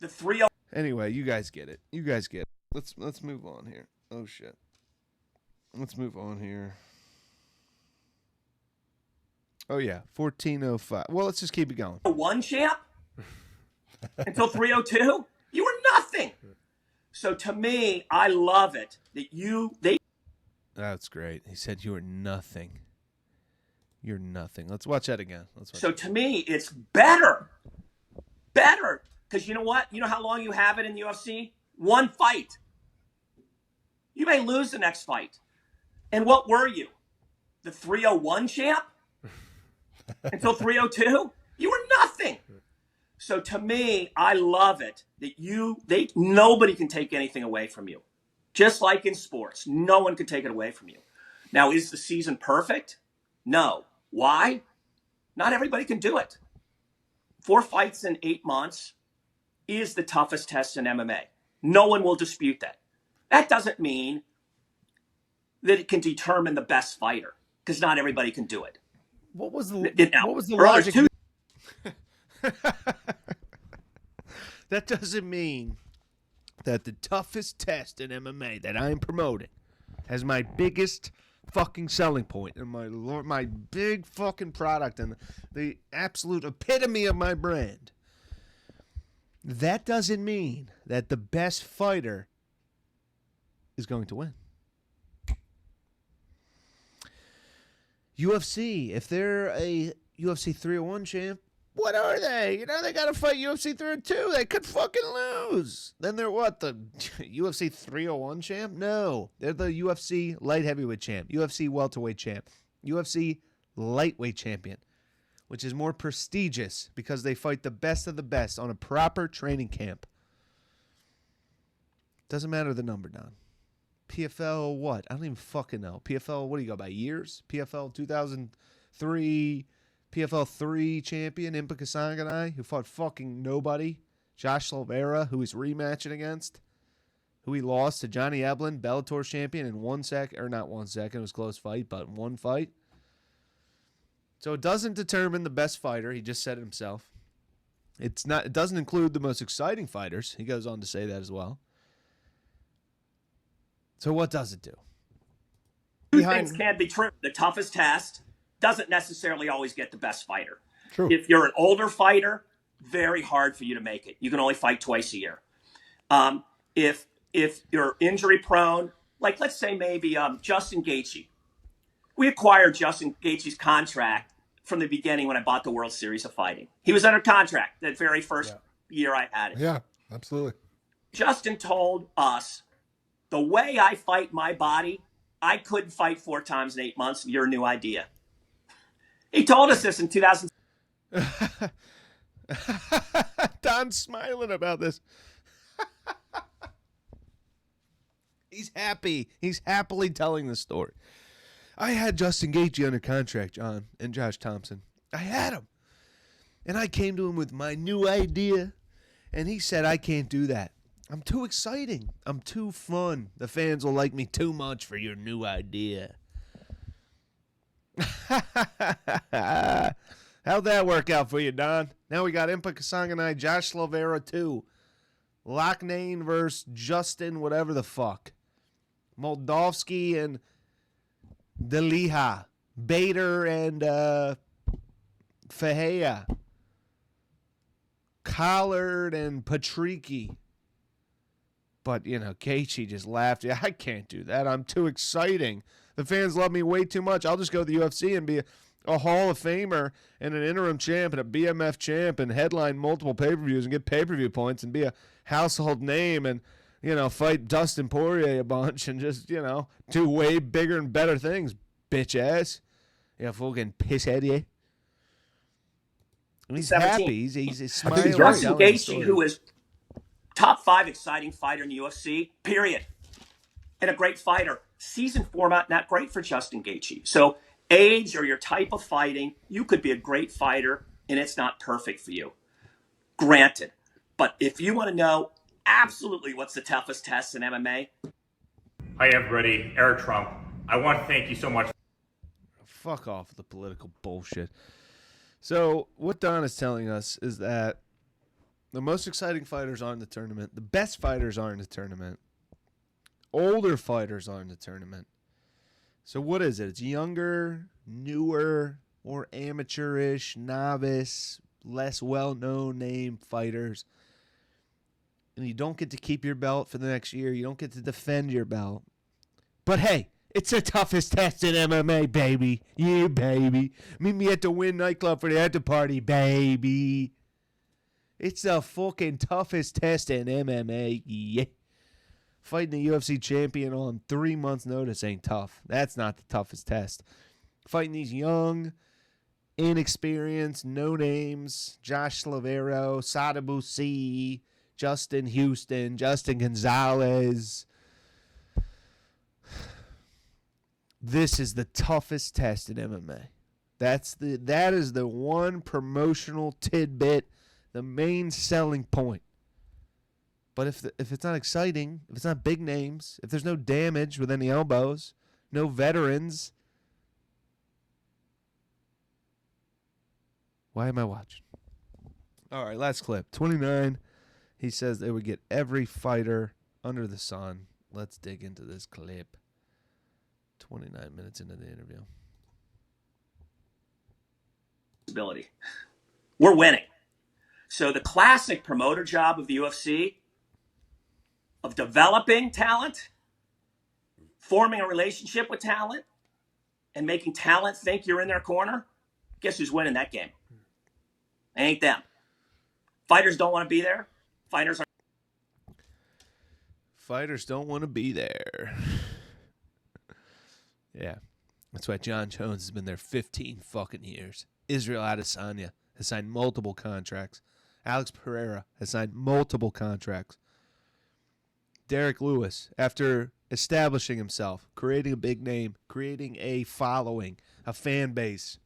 The 3-0. Anyway, you guys get it. You guys get it. Let's move on here. Oh shit. Let's move on here. Oh yeah, 1405. Well, let's just keep it going. 1 champ until 302. You were nothing. So to me, I love it that they. That's great. He said you were nothing. You're nothing. Let's watch that again. So to me, it's better. Because you know what? You know how long you have it in the UFC? 1 fight. You may lose the next fight. And what were you? The 301 champ? Until 302? You were nothing. So to me, I love it that nobody can take anything away from you. Just like in sports, no one can take it away from you. Now, is the season perfect? No. Why? Not everybody can do it. 4 fights in 8 months is the toughest test in MMA. No one will dispute that. That doesn't mean that it can determine the best fighter, because not everybody can do it. What was the logic? That doesn't mean that the toughest test in MMA that I'm promoting as my biggest fucking selling point and my big fucking product and the absolute epitome of my brand. That doesn't mean that the best fighter is going to win. UFC, if they're a UFC 301 champ, what are they? They got to fight UFC 302. They could fucking lose. Then they're what, the UFC 301 champ? No. They're the UFC light heavyweight champ, UFC welterweight champ, UFC lightweight champion, which is more prestigious because they fight the best of the best on a proper training camp. Doesn't matter the number, Don. PFL what? I don't even fucking know. PFL, what do you go by? Years? PFL 2003, PFL 3 champion, Impa Kasanganay, who fought fucking nobody. Josh Silveira, who he's rematching against, who he lost to Johnny Eblen, Bellator champion in 1 second, or not 1 second, it was a close fight, but 1 fight. So it doesn't determine the best fighter. He just said it himself. It doesn't include the most exciting fighters. He goes on to say that as well. So what does it do? Two things can be true. The toughest test doesn't necessarily always get the best fighter. True. If you're an older fighter, very hard for you to make it. You can only fight twice a year. If you're injury prone, like let's say maybe Justin Gaethje. We acquired Justin Gaethje's contract from the beginning when I bought the World Series of Fighting. He was under contract that very first year I had it. Yeah, absolutely. Justin told us, the way I fight my body, I couldn't fight 4 times in 8 months. Your new idea. He told us this in 2000. Don's smiling about this. He's happy. He's happily telling the story. I had Justin Gaethje under contract, John, and Josh Thompson. I had him. And I came to him with my new idea, and he said, I can't do that. I'm too exciting. I'm too fun. The fans will like me too much for your new idea. How'd that work out for you, Don? Now we got Impa Kasanganay, Josh Silveira, too. Locknane versus Justin, whatever the fuck. Moldovsky and Deliha. Bader and Fahea. Collard and Patricky. But, you know, Gaethje just laughed. Yeah, I can't do that. I'm too exciting. The fans love me way too much. I'll just go to the UFC and be a Hall of Famer and an interim champ and a BMF champ and headline multiple pay-per-views and get pay-per-view points and be a household name and, you know, fight Dustin Poirier a bunch and just, you know, do way bigger and better things, bitch ass. Yeah, fucking pisshead, yeah. He's 17. happy. He's smiling. Justin Gaethje, who is top 5 exciting fighter in the UFC, period. And a great fighter. Season format, not great for Justin Gaethje. So age or your type of fighting, you could be a great fighter, and it's not perfect for you. Granted. But if you want to know absolutely what's the toughest test in MMA. Hi, everybody. Eric Trump. I want to thank you so much. Fuck off with the political bullshit. So what Don is telling us is that the most exciting fighters are in the tournament. The best fighters are in the tournament. Older fighters are in the tournament. So what is it? It's younger, newer, more amateurish, novice, less well-known name fighters. And you don't get to keep your belt for the next year. You don't get to defend your belt. But hey, it's the toughest test in MMA, baby. Yeah, baby. Meet me at the Wynn nightclub for the after party, baby. It's the fucking toughest test in MMA. Yeah. Fighting a UFC champion on 3 months' notice ain't tough. That's not the toughest test. Fighting these young, inexperienced, no names, Josh Silveira, Sadabusi, Justin Houston, Justin Gonzalez. This is the toughest test in MMA. That is the one promotional tidbit, the main selling point. But if it's not exciting, if it's not big names, if there's no damage with any elbows, no veterans, why am I watching? All right, last clip. 29. He says they would get every fighter under the sun. Let's dig into this clip. 29 minutes into the interview. We're winning. So the classic promoter job of the UFC, of developing talent, forming a relationship with talent, and making talent think you're in their corner, guess who's winning that game? It ain't them. Fighters don't want to be there. Fighters don't want to be there. Yeah. That's why John Jones has been there 15 fucking years. Israel Adesanya has signed multiple contracts. Alex Pereira has signed multiple contracts. Derek Lewis, after establishing himself, creating a big name, creating a following, a fan base,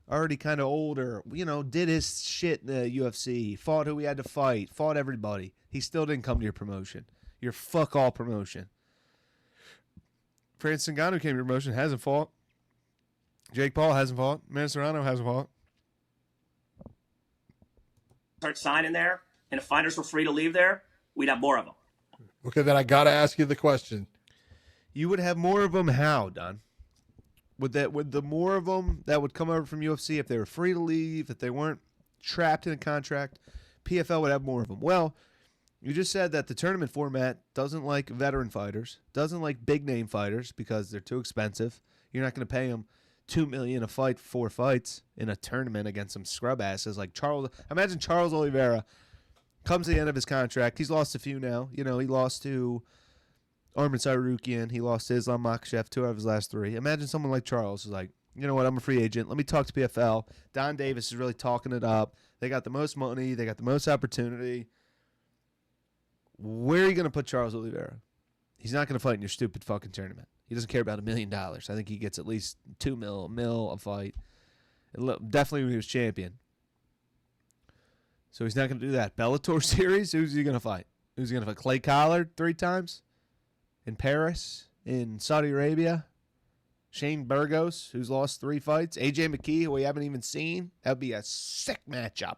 already kind of older, you know, did his shit in the UFC, fought who he had to fight, fought everybody. He still didn't come to your promotion. Your fuck all promotion. Francis Ngannou came to your promotion, hasn't fought. Jake Paul hasn't fought. Man Serrano hasn't fought. Start signing there, and if fighters were free to leave there, we'd have more of them. Okay, then I got to ask you the question. You would have more of them how, Don? Would the more of them that would come over from UFC if they were free to leave, if they weren't trapped in a contract, PFL would have more of them. Well, you just said that the tournament format doesn't like veteran fighters, doesn't like big name fighters because they're too expensive. You're not going to pay them $2 million a fight, 4 fights in a tournament against some scrub asses like Charles. Imagine Charles Oliveira comes to the end of his contract. He's lost a few now. You know, he lost to Arman Tsarukyan. He lost to Islam Makhachev 2 out of his last 3. Imagine someone like Charles is like, you know what, I'm a free agent. Let me talk to PFL. Donn Davis is really talking it up. They got the most money. They got the most opportunity. Where are you going to put Charles Oliveira? He's not going to fight in your stupid fucking tournament. He doesn't care about $1 million. I think he gets at least $2 mil a fight. Definitely when he was champion. So he's not going to do that. Bellator series, who's he going to fight? Who's he going to fight? Clay Collard 3 times? In Paris? In Saudi Arabia? Shane Burgos, who's lost 3 fights? AJ McKee, who we haven't even seen? That would be a sick matchup.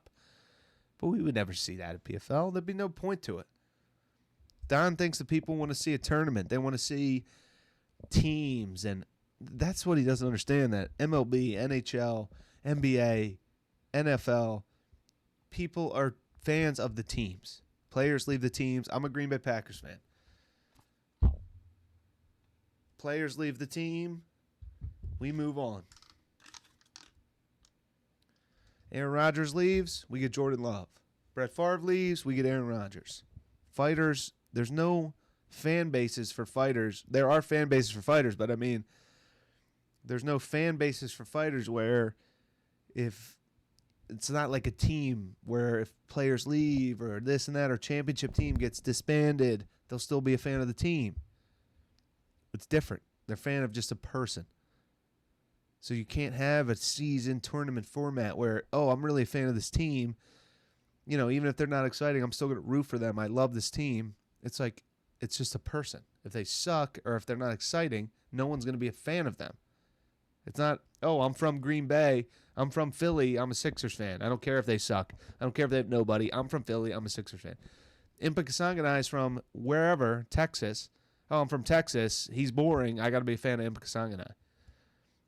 But we would never see that at PFL. There'd be no point to it. Don thinks the people want to see a tournament. They want to see teams, and that's what he doesn't understand, that MLB, NHL, NBA, NFL, people are fans of the teams. Players leave the teams. I'm a Green Bay Packers fan. Players leave the team. We move on. Aaron Rodgers leaves. We get Jordan Love. Brett Favre leaves. We get Aaron Rodgers. Fighters, there's no fan bases for fighters. There are fan bases for fighters, but I mean, there's no fan bases for fighters where if it's not like a team where if players leave or this and that or championship team gets disbanded, they'll still be a fan of the team. It's different. They're a fan of just a person. So you can't have a season tournament format where, oh, I'm really a fan of this team. You know, even if they're not exciting, I'm still going to root for them. I love this team. It's like, it's just a person. If they suck or if they're not exciting, no one's going to be a fan of them. It's not, oh, I'm from Green Bay. I'm from Philly. I'm a Sixers fan. I don't care if they suck. I don't care if they have nobody. I'm from Philly. I'm a Sixers fan. Impa Kasanganay is from wherever, Texas. Oh, I'm from Texas. He's boring. I got to be a fan of Impa Kasanganay.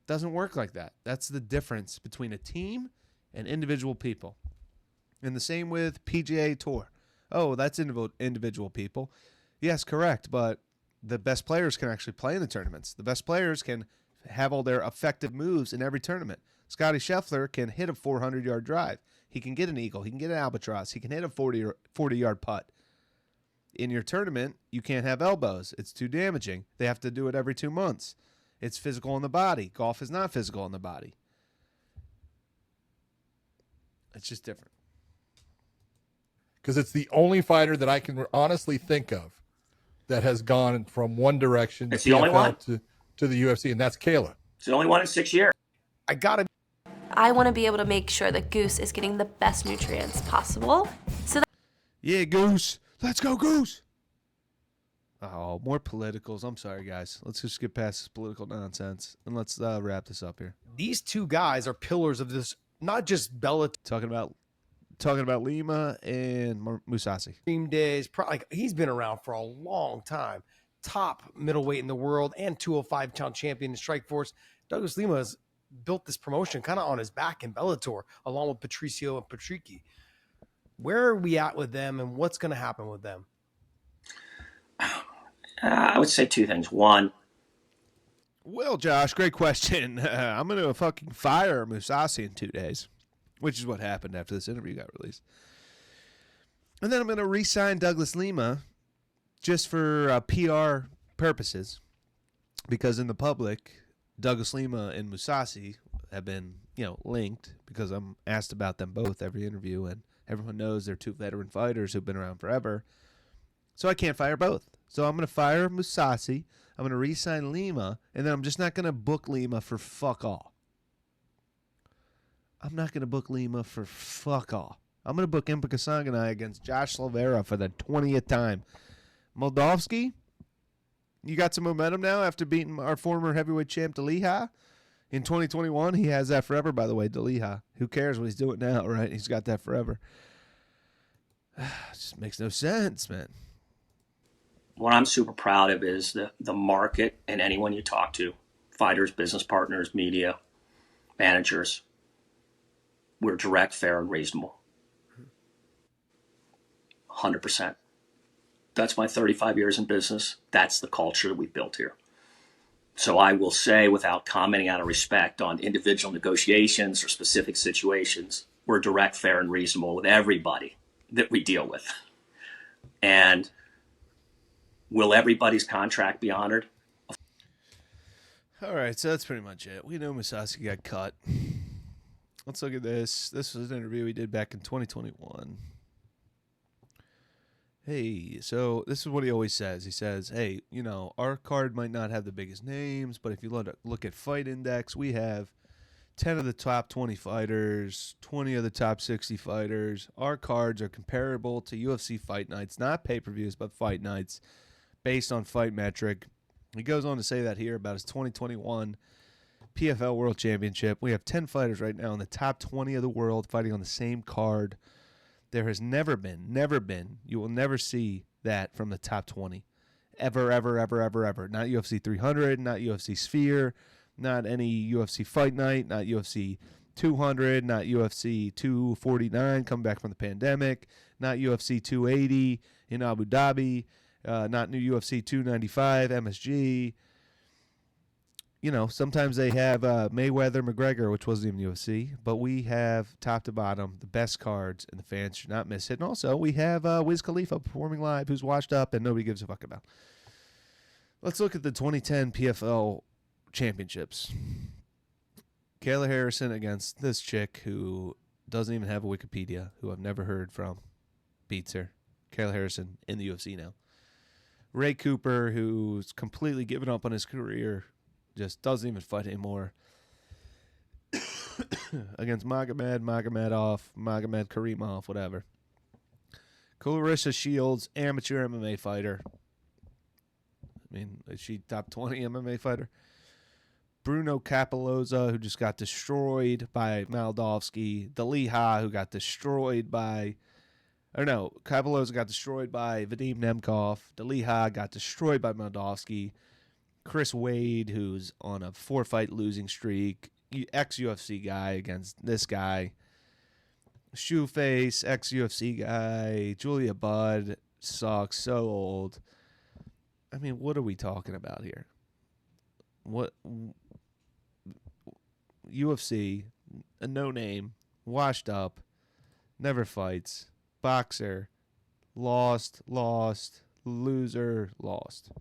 Doesn't work like that. That's the difference between a team and individual people. And the same with PGA Tour. Oh, that's individual people. Yes, correct. But the best players can actually play in the tournaments. The best players can have all their effective moves in every tournament. Scotty Scheffler can hit a 400-yard drive. He can get an eagle. He can get an albatross. He can hit a 40-yard putt. In your tournament, you can't have elbows. It's too damaging. They have to do it every 2 months. It's physical on the body. Golf is not physical on the body. It's just different. Because it's the only fighter that I can honestly think of that has gone from one direction It's the only one to the UFC, and that's Kayla. It's the only one in 6 years. I want to be able to make sure that Goose is getting the best nutrients possible. Yeah, Goose. Let's go, Goose. Oh, more politicals. I'm sorry, guys. Let's just get past this political nonsense and let's wrap this up here. These 2 guys are pillars of this, not just Bellator. Talking about Lima and Mousasi. Dream days. He's been around for a long time. Top middleweight in the world and 205-pound champion in Strikeforce. Douglas Lima has built this promotion kind of on his back in Bellator, along with Patricio and Patricky. Where are we at with them, and what's going to happen with them? I would say 2 things. One, Well, Josh, great question. I'm going to fucking fire Mousasi in 2 days, which is what happened after this interview got released. And then I'm going to re-sign Douglas Lima just for PR purposes, because in the public, Douglas Lima and Mousasi have been, linked because I'm asked about them both every interview, and everyone knows they're 2 veteran fighters who've been around forever. So I can't fire both. So I'm going to fire Mousasi. I'm going to re-sign Lima, and then I'm just not going to book Lima for fuck all. I'm not going to book Lima for fuck all. I'm going to book Impa Kasanganay against Josh Silveira for the 20th time. Moldavsky, you got some momentum now after beating our former heavyweight champ, DeLiha. In 2021, he has that forever, by the way, DeLiha. Who cares what he's doing now, right? He's got that forever. It just makes no sense, man. what I'm super proud of is the market and anyone you talk to, fighters, business partners, media, managers, we're direct, fair, and reasonable. 100%. That's my 35 years in business. That's the culture that we've built here. So I will say, without commenting out of respect on individual negotiations or specific situations, we're direct, fair, and reasonable with everybody that we deal with. And will everybody's contract be honored? All right, so that's pretty much it. We know Mousasi got cut. Let's look at this. This was an interview we did back in 2021. Hey, so this is what he always says. He says, hey, you know, our card might not have the biggest names, but if you look at Fight Index, we have 10 of the top 20 fighters, 20 of the top 60 fighters. Our cards are comparable to UFC fight nights, not pay-per-views, but fight nights, based on fight metric. He goes on to say that here about his 2021 PFL World Championship. We have 10 fighters right now in the top 20 of the world fighting on the same card. There has never been, you will never see that from the top 20. Ever. Not UFC 300, not UFC Sphere, not any UFC Fight Night, not UFC 200, not UFC 249, coming back from the pandemic, not UFC 280 in Abu Dhabi, not new UFC 295, MSG. You know, sometimes they have Mayweather, McGregor, which wasn't even UFC, but we have top to bottom the best cards, and the fans should not miss it. And also, we have Wiz Khalifa performing live, who's washed up and nobody gives a fuck about. Let's look at the 2010 PFL championships. Kayla Harrison against this chick who doesn't even have a Wikipedia, who I've never heard from, beats her. Kayla Harrison in the UFC now. Ray Cooper, who's completely given up on his career, just doesn't even fight anymore. Against Magomedov, Karimov, whatever. Clarissa Shields, amateur MMA fighter. I mean, is she top 20 MMA fighter? Bruno Capoloza, who just got destroyed by Moldavsky. Daliha, who got destroyed by... Or no, Capoloza got destroyed by Vadim Nemkov. Daliha got destroyed by Moldavsky. Chris Wade, who's on a 4-fight losing streak, ex-UFC guy against this guy. Shoeface, ex-UFC guy. Julia Budd sucks, so old. I mean, what are we talking about here? What UFC, a no-name, washed up, never fights, boxer, lost, loser, lost.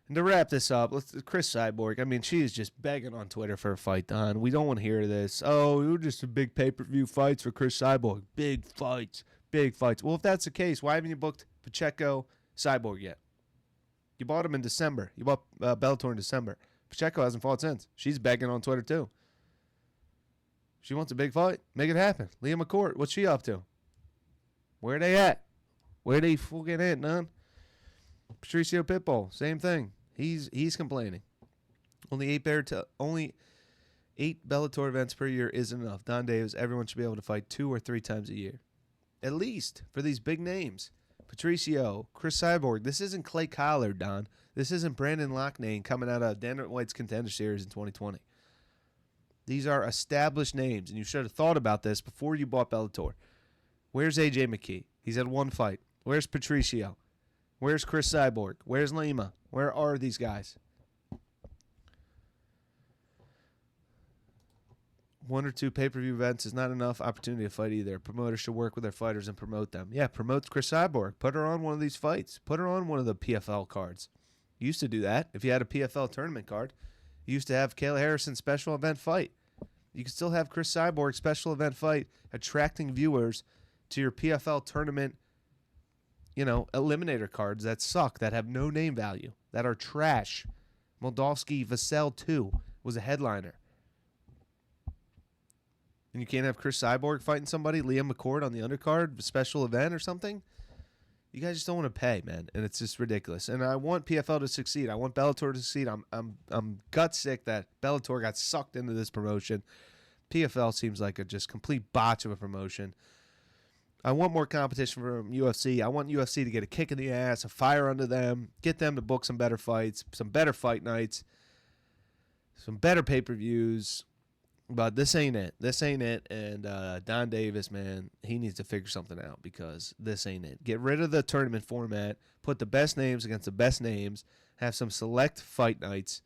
And to wrap this up, Cris Cyborg. I mean, she is just begging on Twitter for a fight, Don. We don't want to hear this. Oh, you're just a big pay-per-view fights for Cris Cyborg. Big fights. Well, if that's the case, why haven't you booked Pacheco Cyborg yet? You bought him in December. You bought Bellator in December. Pacheco hasn't fought since. She's begging on Twitter, too. She wants a big fight. Make it happen. Leah McCourt, what's she up to? Where are they at? Where they fucking at, Don? Patricio Pitbull, same thing. He's complaining. Only 8 Bellator events per year isn't enough. Donn Davis, everyone should be able to fight 2 or 3 times a year. At least for these big names. Patricio, Cris Cyborg. This isn't Clay Collard, Don. This isn't Brandon Loughnane coming out of Dana White's Contender Series in 2020. These are established names, and you should have thought about this before you bought Bellator. Where's AJ McKee? He's had 1 fight. Where's Patricio? Where's Cris Cyborg? Where's Lima? Where are these guys? 1 or 2 pay-per-view events is not enough opportunity to fight either. Promoters should work with their fighters and promote them. Yeah, promote Cris Cyborg. Put her on one of these fights. Put her on one of the PFL cards. You used to do that. If you had a PFL tournament card, you used to have Kayla Harrison special event fight. You can still have Cris Cyborg special event fight, attracting viewers to your PFL tournament, eliminator cards that suck, that have no name value, that are trash. Moldavsky Vassell 2 was a headliner. And you can't have Cris Cyborg fighting somebody, Liam McCord on the undercard, special event or something? You guys just don't want to pay, man, and it's just ridiculous. And I want PFL to succeed. I want Bellator to succeed. I'm gut sick that Bellator got sucked into this promotion. PFL seems like a just complete botch of a promotion. I want more competition from UFC. I want UFC to get a kick in the ass, a fire under them, get them to book some better fights, some better fight nights, some better pay-per-views. But this ain't it. This ain't it. And Donn Davis, man, he needs to figure something out because this ain't it. Get rid of the tournament format. Put the best names against the best names. Have some select fight nights.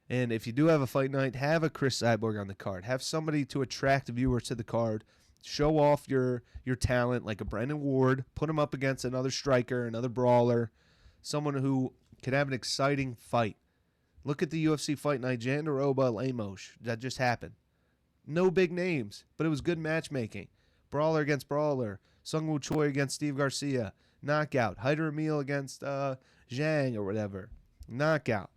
And if you do have a fight night, have a Cris Cyborg on the card. Have somebody to attract viewers to the card. Show off your talent like a Brendan Ward. Put him up against another striker, another brawler. Someone who can have an exciting fight. Look at the UFC fight night. Jandaroba Lemos. That just happened. No big names, but it was good matchmaking. Brawler against brawler. Sungwoo Choi against Steve Garcia. Knockout. Hyder Emil against Zhang or whatever. Knockout.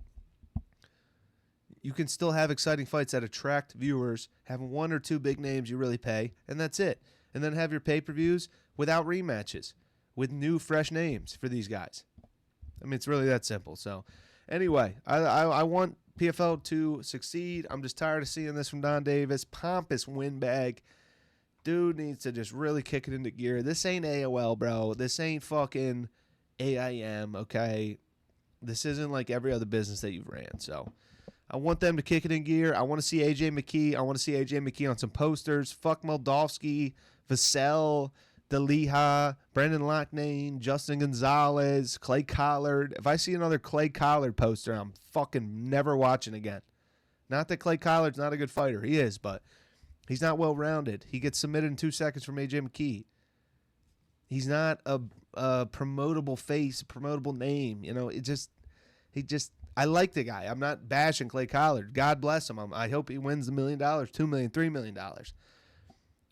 You can still have exciting fights that attract viewers, have one or two big names you really pay, and that's it. And then have your pay-per-views without rematches, with new, fresh names for these guys. I mean, it's really that simple. So, anyway, I want PFL to succeed. I'm just tired of seeing this from Donn Davis. Pompous windbag. Dude needs to just really kick it into gear. This ain't AOL, bro. This ain't fucking AIM, okay? This isn't like every other business that you've ran. So I want them to kick it in gear. I want to see AJ McKee. I want to see AJ McKee on some posters. Fuck Moldovsky, Vassell, DeLiha, Brendan Loughnane, Justin Gonzalez, Clay Collard. If I see another Clay Collard poster, I'm fucking never watching again. Not that Clay Collard's not a good fighter. He is, but he's not well-rounded. He gets submitted in 2 seconds from AJ McKee. He's not a promotable face, promotable name. You know, I like the guy. I'm not bashing Clay Collard. God bless him. I hope he wins the $1 million, $2 million, $3 million.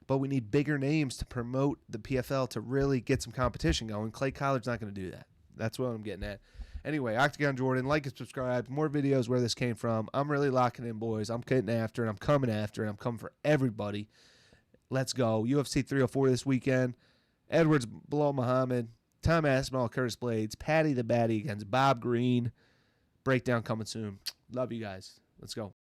But we need bigger names to promote the PFL to really get some competition going. Clay Collard's not going to do that. That's what I'm getting at. Anyway, Octagon Jordan, like and subscribe. More videos where this came from. I'm really locking in, boys. I'm getting after it. I'm coming after it. I'm coming for everybody. Let's go. UFC 304 this weekend. Edwards below Muhammad. Tom Aspinall, Curtis Blades. Patty the Batty against Bob Green. Breakdown coming soon. Love you guys. Let's go.